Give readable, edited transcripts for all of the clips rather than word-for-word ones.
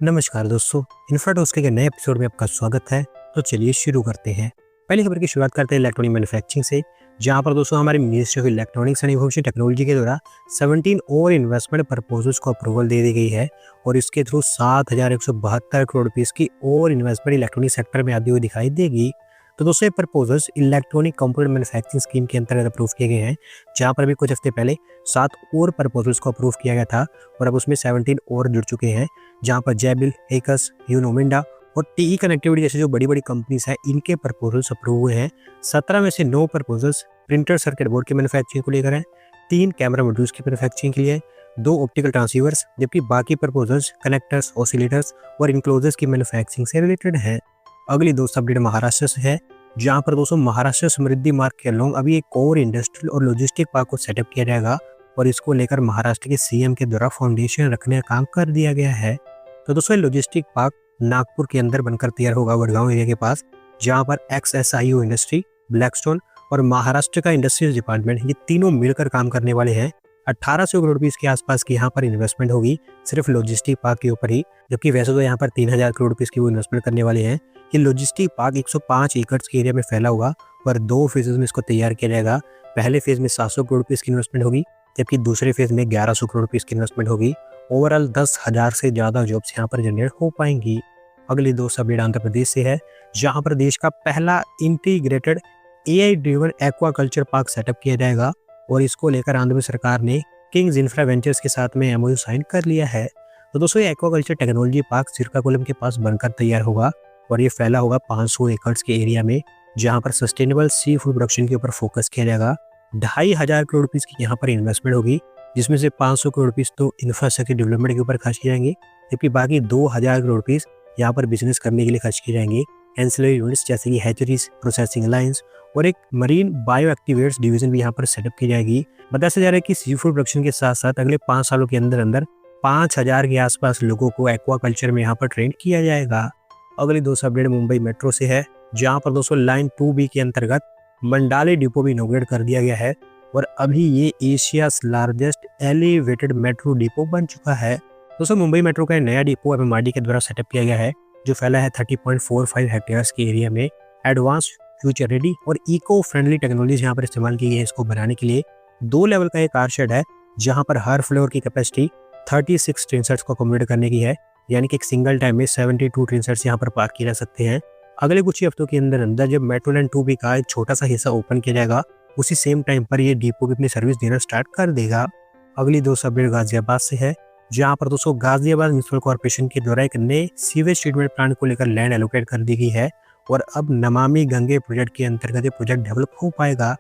नमस्कार दोस्तों, इन्फ्राडोस्के के नए एपिसोड में आपका स्वागत है। तो चलिए शुरू करते हैं। पहली खबर की शुरुआत करते हैं इलेक्ट्रॉनिक मैन्युफैक्चरिंग से, जहां पर दोस्तों हमारी ministry of electronics and information technology के द्वारा 17 और इन्वेस्टमेंट प्रपोजल्स को अप्रूवल दे दी गई है और इसके थ्रू 7,172 करोड़ रुपीस की और इन्वेस्टमेंट इलेक्ट्रॉनिक सेक्टर में आती हुई दिखाई देगी। तो दोस्तों ये proposals electronic component manufacturing scheme के अंतर्गत अप्रूव किए गए हैं, जहां पर अभी कुछ हफ्ते पहले 7 और प्रपोजल्स को अप्रूव किया गया था और अब उसमें 17 और जुड़ चुके हैं, जहां पर जैबिल, एकस, यूनोमिंडा और टीई कनेक्टिविटी जैसे जो बड़ी बड़ी कंपनीज हैं इनके प्रपोजल्स अप्रूव हुए हैं। 17 में से 9 प्रपोजल्स प्रिंटर सर्किट बोर्ड के मैन्युफैक्चरिंग को लेकर हैं, 3 कैमरा मॉड्यूल्स की मैन्युफैक्चरिंग के लिए, 2 ऑप्टिकल ट्रांसीवर्स, जबकि बाकी प्रपोजल्स कनेक्टर्स, ऑसिलेटर्स और इनक्लोजर्स की मैन्युफैक्चरिंग से रिलेटेड है। अगली दोस्त अपडेट महाराष्ट्र से है, जहां पर दोस्तों महाराष्ट्र समृद्धि मार्ग के अलोंग अभी एक और इंडस्ट्रियल और लॉजिस्टिक पार्क को सेटअप किया जाएगा और इसको लेकर महाराष्ट्र के सीएम के द्वारा फाउंडेशन रखने का काम कर दिया गया है। तो दोस्तों लॉजिस्टिक पार्क नागपुर के अंदर बनकर तैयार होगा वडगांव एरिया के पास, जहां पर XSIU इंडस्ट्री, ब्लैकस्टोन और महाराष्ट्र का इंडस्ट्रीज डिपार्टमेंट ये तीनों मिलकर काम करने वाले हैं। 1800 करोड़ रुपीस के आसपास की यहाँ पर इन्वेस्टमेंट होगी सिर्फ लॉजिस्टिक पार्क के ऊपर ही, जबकि वैसे तो यहाँ पर 3000 करोड़ रुपीस की वो इन्वेस्टमेंट करने वाले हैं। ये लॉजिस्टिक पार्क 105 एकड़ के एरिया में फैला होगा और 2 फेजेज में इसको तैयार किया जाएगा। पहले फेज में 700 करोड़ रुपीस की इन्वेस्टमेंट होगी, जबकि दूसरे फेज में 1100 करोड़ रुपीस की इन्वेस्टमेंट होगी। ओवरऑल 10,000 से ज्यादा जॉब्स यहाँ पर जनरेट हो पाएंगी। अगली दोस्त अपडेट आंध्र प्रदेश से है, जहां पर देश का पहला integrated AI driven aquaculture park setup किया जाएगा और इसको लेकर आंध्र प्रदेश सरकार ने किंग्स इंफ्रा वेंचर्स के साथ में MOU साइन कर लिया है। तो दोस्तों ये एक्वाकल्चर टेक्नोलॉजी पार्क श्रीकाकुलम के पास बनकर तैयार होगा और ये फैला होगा 500 एकड़ के एरिया में, जहां पर सस्टेनेबल सी फूड प्रोडक्शन के ऊपर फोकस किया जाएगा। 2,500 करोड़ रुपीस की यहाँ पर इन्वेस्टमेंट होगी, जिसमें से 500 करोड़ रुपीस तो इंफ्रास्ट्रक्चर डेवलपमेंट के ऊपर खर्च किए जाएंगे, जबकि बाकी 2,000 करोड़ रुपीस यहाँ पर बिजनेस करने के लिए खर्च किए जाएंगे। एंसिलरी यूनिट्स जैसे कि हैचरीज, प्रोसेसिंग लाइन्स और एक मरीन बायो एक्टिवेट्स डिवीजन भी यहाँ पर सेटअप की जाएगी। बताया जा रहा है कि सी फूड प्रोडक्शन के साथ साथ अगले 5 सालों के अंदर अंदर 5,000 के आसपास लोगों को एक्वाकल्चर में यहाँ पर ट्रेन किया जाएगा। अगली दोस्तों अपडेट मुंबई मेट्रो से है, जहाँ पर दोस्तों लाइन 2B के अंतर्गत मंडाले डिपो भी इनॉग्रेट कर दिया गया है और अभी ये Asia's largest elevated metro depot बन चुका है। दोस्तों मुंबई मेट्रो का नया डिपो MMRD के द्वारा सेटअप किया गया है, जो फैला है 30.45 हेक्टेयर्स के एरिया में। एडवांस, फ्यूचर रेडी और इको फ्रेंडली टेक्नोलॉजी यहाँ पर इस्तेमाल की गई है इसको बनाने के लिए। 2 लेवल का एक कार शेड है, जहाँ पर हर फ्लोर की कैपेसिटी 36 ट्रेन सेट्स को अकोमोडेट करने की है, यानी कि एक सिंगल टाइम में 72 ट्रेन सेट्स यहाँ पर पार्क किए जा सकते हैं। अगले कुछ ही हफ्तों के अंदर अंदर जब मेट्रो लाइन 2B का एक छोटा सा हिस्सा ओपन किया जाएगा, उसी सेम टाइम पर ये डिपो भी अपनी सर्विस देना स्टार्ट कर देगा। अगली दोस्तों अपडेट गाजियाबाद से है, जहां पर दोस्तों गाजियाबाद म्युनिसिपल कॉर्पोरेशन के द्वारा एक नए सीवेज ट्रीटमेंट प्लांट को लेकर लैंड एलोकेट कर दी गई है और अब नमामि गंगे प्रोजेक्ट के अंतर्गत ये प्रोजेक्ट डेवलप हो पाएगा।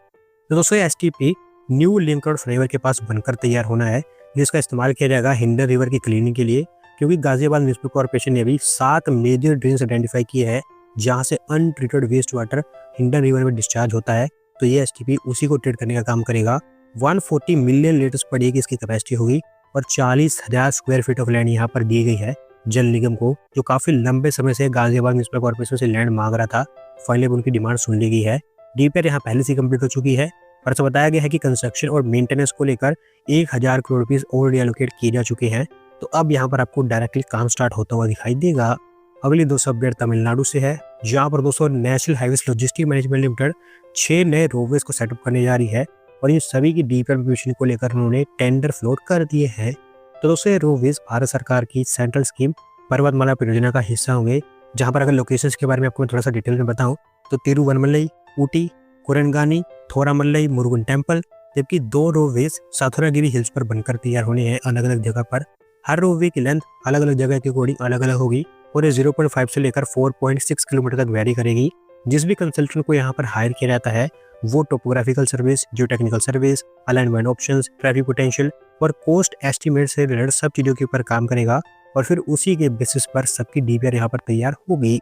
तो दोस्तों STP new link road flyover के पास बनकर तैयार होना है, जिसका इस्तेमाल किया जाएगा हिंडन रिवर की क्लीनिंग के लिए, क्योंकि गाजियाबाद म्युनिसिपल कॉर्पोरेशन ने अभी 7 मेजर ड्रेन्स आइडेंटिफाई किए हैं, जहां से untreated waste water Hindon river में डिस्चार्ज होता है। तो ये STP उसी को ट्रीट करने का काम करेगा। 140 मिलियन लीटर्स पर डे की इसकी कैपेसिटी होगी और 40,000 स्क्वायर फीट ऑफ लैंड यहाँ पर दी गई है जल निगम को, जो काफी लंबे समय से गाजियाबाद म्युनिसिपल कॉर्पोरेशन से लैंड मांग रहा था। फाइनली उनकी डिमांड सुन ली गई है। DPR यहाँ पहले से कंप्लीट हो चुकी है और ऐसा बताया गया है कि कंस्ट्रक्शन और मेंटेनेंस को लेकर 1,000 करोड़ रुपीस ऑलरेडी एलोकेट किए जा चुके हैं। तो अब यहाँ पर आपको डायरेक्टली काम स्टार्ट होता हुआ दिखाई देगा। अगली दोस्तों अपडेट तमिलनाडु से है, जहाँ पर दोस्तों national highways logistic management limited 6 नए रोडवेज को सेटअप करने जा रही है और इन सभी की DPR मिशन को लेकर उन्होंने टेंडर फ्लोट कर दिए हैं। तो दोस्तों ये रोडवेज भारत सरकार की सेंट्रल स्कीम पर्वतमाला परियोजना का हिस्सा होंगे, जहां पर अगर लोकेशंस के बारे में आपको थोड़ा सा डिटेल में बताऊं तो तिरुवनमलई, ऊटी, कुरनगानी, थोरामलई, मुरुगन टेम्पल, जबकि 2 रोडवेज साथुरागिरी हिल्स पर बनकर तैयार होने हैं अलग अलग जगह पर। हर रोडवे की लेंथ अलग अलग जगह के अकॉर्डिंग अलग अलग होगी और ये 0.5 से लेकर 4.6 किलोमीटर तक वेरी करेगी। जिस भी कंसल्टेंट को यहाँ पर हायर किया जाता है वो topographical service, geotechnical service, alignment options, traffic potential और कोस्ट एस्टीमेट से रिलेटेड सब चीजों के ऊपर काम करेगा और फिर उसी के बेसिस पर सबकी DPR यहाँ पर तैयार होगी।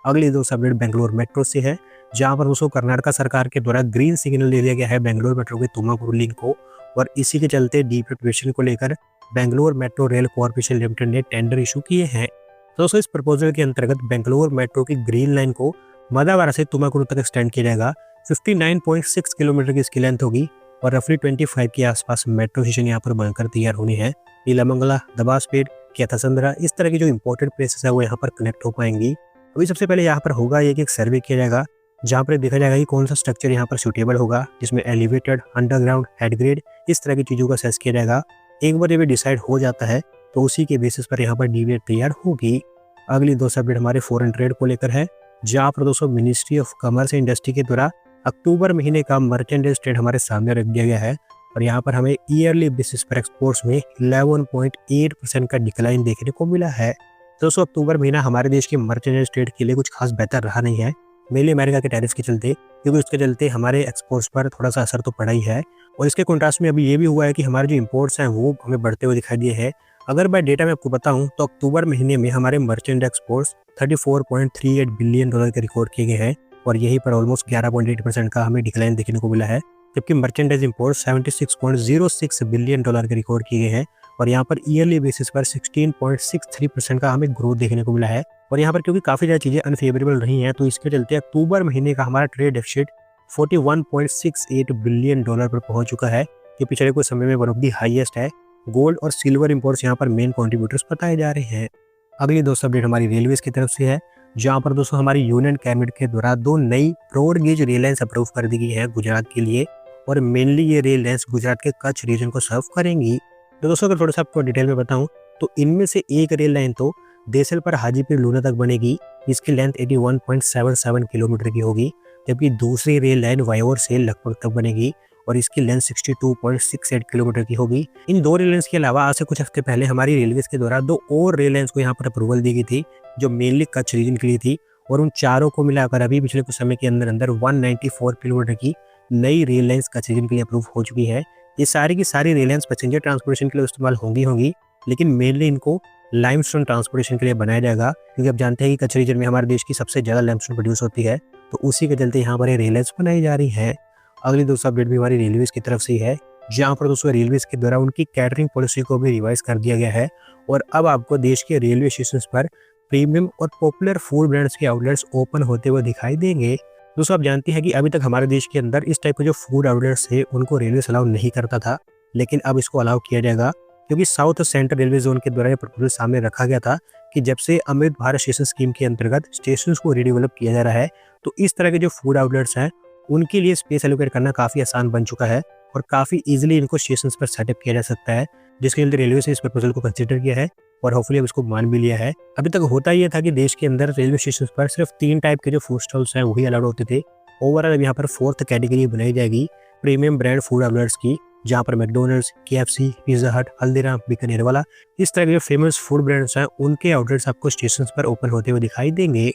अगली दोस्तों अपडेट बेंगलोर मेट्रो से है, जहाँ पर दोस्तों कर्नाटक सरकार के द्वारा ग्रीन सिग्नल दे दिया गया है बेंगलोर मेट्रो के तुमाकुरु लिंक को और इसी के चलते DPR प्रोजेक्शन को लेकर Bangalore metro rail corporation limited ने टेंडर इशू किए हैं। तो दोस्तों इस प्रपोजल के अंतर्गत बेंगलोर मेट्रो की ग्रीन लाइन को मदावारा से तुमाकुरु तक एक्सटेंड किया जाएगा। 59.6 किलोमीटर की इसकी लेंथ होगी और रफली 25 के आसपास मेट्रो स्टेशन यहाँ पर बनकर तैयार होने हैं। नीलामंगला, दबासपेट, कैथासंद्रा, इस तरह की जो इंपॉर्टेंट प्लेसेस है वो यहाँ पर कनेक्ट हो पाएंगी। अभी सबसे पहले यहाँ पर होगा ये कि एक सर्वे किया जाएगा, जहाँ पर देखा जाएगा कि कौन सा स्ट्रक्चर यहाँ पर सूटेबल होगा, जिसमें एलिवेटेड, अंडरग्राउंड, हेड ग्रेड, इस तरह की चीज़ों का असेस किया जाएगा। एक बार ये डिसाइड हो जाता है तो उसी के बेसिस पर यहाँ पर डीवीएट तैयार होगी। अगली दोस्तों अपडेट हमारे फॉरेन ट्रेड को लेकर है, जहाँ पर दोस्तों ministry of commerce and industry के द्वारा अक्टूबर महीने का मर्चेंडाइज ट्रेड हमारे सामने रख दिया गया है और यहाँ पर हमें ईयरली बेसिस पर एक्सपोर्ट्स में 11.8% का डिक्लाइन देखने को मिला है। दोस्तों अक्टूबर महीना हमारे देश के मर्चेंडाइज ट्रेड के लिए कुछ खास बेहतर रहा नहीं है, मेनली अमेरिका के टैरिफ के चलते, क्योंकि उसके चलते हमारे एक्सपोर्ट्स पर थोड़ा सा असर तो पड़ा ही है। और इसके कॉन्ट्रास्ट में अभी ये भी हुआ है कि हमारे जो इंपोर्ट्स हैं वो हमें बढ़ते हुए दिखाई दिए हैं। अगर मैं डेटा में आपको बताऊं तो अक्टूबर महीने में हमारे मर्चेंट एक्सपोर्ट्स 34.38 बिलियन डॉलर के रिकॉर्ड किए गए हैं और यहीं पर ऑलमोस्ट 11.8% का हमें डिक्लाइन देखने को मिला है, जबकि मर्चेंडाइज इंपोर्ट 76.06 बिलियन डॉलर के रिकॉर्ड किए गए हैं और यहाँ पर ईयरली बेसिस पर 16.63% का हमें ग्रोथ देखने को मिला है। और यहाँ पर क्योंकि काफ़ी ज़्यादा चीज़ें अनफेवरेबल रही हैं तो इसके चलते अक्टूबर महीने का हमारा ट्रेड डेफिसिट 41.68 बिलियन डॉलर पर पहुंच चुका है, कि पिछले कुछ समय में वन ऑफ दी हाईएस्ट है। गोल्ड और सिल्वर इंपोर्ट्स यहाँ पर मेन कॉन्ट्रीब्यूटर्स बताए जा रहे हैं। अगली दोस्तों अपडेट हमारी रेलवेज की तरफ से है, जहाँ पर दोस्तों हमारी यूनियन कैबिनेट के द्वारा 2 नई broad gauge rail lines approve कर दी गई है गुजरात के लिए और मेनली ये रेल लाइन्स गुजरात के कच्छ रीजन को सर्व करेंगी। तो दोस्तों अगर थोड़ा सा आपको डिटेल में बताऊं तो इनमें से एक रेल लाइन तो देसल पर हाजीपुर लूना तक बनेगी, जिसकी लेंथ 81.77 किलोमीटर की होगी, जबकि दूसरी रेल लाइन वायोर से लखपत तक बनेगी और इसकी लेंथ 62.68 किलोमीटर की होगी। इन 2 रेल लाइन्स के अलावा आज से कुछ हफ्ते पहले हमारी रेलवेज के द्वारा 2 और रेल लाइन्स को यहाँ पर अप्रूवल दी गई थी, जो मेनली कच्छ रीजन के लिए थी और उन चारों को मिलाकर अभी पिछले कुछ समय के अंदर 194 किलोमीटर की नई रेल लाइन्स कच्छ रीजन के लिए अप्रूव हो चुकी है। ये सारी की सारी रेल लाइन्स पैसेंजर ट्रांसपोर्टेशन के लिए इस्तेमाल होंगी, लेकिन मेनली इनको लाइमस्टोन ट्रांसपोर्टेशन के लिए बनाया जाएगा, क्योंकि आप जानते हैं कि कच्छ रीजन में हमारे देश की सबसे ज़्यादा लाइमस्टोन प्रोड्यूस होती है, तो उसी के चलते यहाँ पर ये रेल लाइन्स बनाई जा रही है। अगली दोस्तों अपडेट भी हमारी रेलवेज की तरफ से ही है, जहाँ पर दोस्तों रेलवेज के द्वारा उनकी कैटरिंग पॉलिसी को भी रिवाइज कर दिया गया है और अब आपको देश के रेलवे स्टेशन पर प्रीमियम और पॉपुलर फूड ब्रांड्स के आउटलेट्स ओपन होते हुए दिखाई देंगे। दोस्तों आप जानते हैं कि अभी तक हमारे देश के अंदर इस टाइप के जो फूड आउटलेट्स थे उनको रेलवे अलाउ नहीं करता था, लेकिन अब इसको अलाउ किया जाएगा, क्योंकि साउथ सेंट्रल रेलवे जोन के द्वारा यह प्रपोजल सामने रखा गया था कि जब से अमृत भारत स्टेशन स्कीम के अंतर्गत स्टेशन को रीडेवलप किया जा रहा है तो इस तरह के जो फूड आउटलेट्स हैं उनके लिए स्पेस एलोकेट करना काफ़ी आसान बन चुका है और काफ़ी इजीली इनको स्टेशन पर सेटअप किया जा सकता है, जिसके चलते रेलवे से इस प्रपोजल को कंसिडर किया है और होपफुली अब इसको मान भी लिया है। अभी तक होता यह था कि देश के अंदर रेलवे स्टेशन पर सिर्फ 3 टाइप के जो फूड स्टॉल्स हैं वही अलाउड होते थे। ओवरऑल अब यहाँ पर 4th कैटेगरी बनाई जाएगी प्रीमियम ब्रांड फूड आउटलेट्स की, जहाँ पर मैकडोनल्ड्स, KFC, पिज़्ज़ा हट, हल्दीराम, बीकानेर वाला, इस तरह के जो फेमस फूड ब्रांड्स हैं उनके आउटलेट्स आपको स्टेशन पर ओपन होते हुए दिखाई देंगे।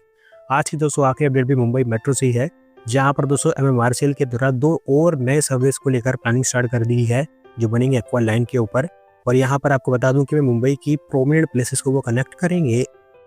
आज की दोस्तों आखिरी अपडेट भी मुंबई मेट्रो से ही है, जहाँ पर दोस्तों MMRCL के द्वारा 2 और नए सर्विस को लेकर प्लानिंग स्टार्ट कर दी है, जो बनेंगे एक्वा लाइन के ऊपर। और यहाँ पर आपको बता दूं कि मुंबई की प्रोमिनेंट प्लेसेस को वो कनेक्ट करेंगे।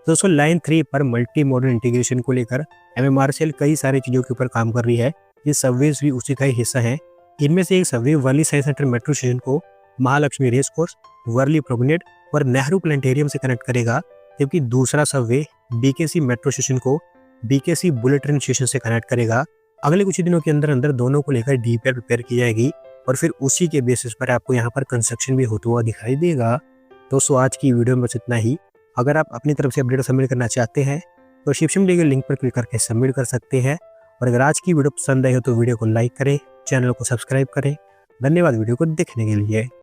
दोस्तों लाइन 3 पर मल्टी मॉडल इंटीग्रेशन को लेकर MMRCL कई सारी चीज़ों के ऊपर काम कर रही है, ये सर्विस भी उसी का ही हिस्सा है। इनमें से एक survey Worli science centre metro station को Mahalaxmi race course, Worli promenade और नेहरू प्लानिटेरियम से कनेक्ट करेगा, जबकि दूसरा सर्वे BKC मेट्रो स्टेशन को BKC बुलेट ट्रेन स्टेशन से कनेक्ट करेगा। अगले कुछ दिनों के अंदर अंदर दोनों को लेकर DPR प्रिपेयर की जाएगी और फिर उसी के बेसिस पर आपको यहाँ पर कंस्ट्रक्शन भी होता हुआ दिखाई देगा। दोस्तों आज की वीडियो में बस इतना ही। अगर आप अपनी तरफ से अपडेट सबमिट करना चाहते हैं तो डिस्क्रिप्शन में दिए गए लिंक पर क्लिक करके सबमिट कर सकते हैं। और अगर आज की वीडियो पसंद आई हो तो वीडियो को लाइक करें, चैनल को सब्सक्राइब करें। धन्यवाद वीडियो को देखने के लिए।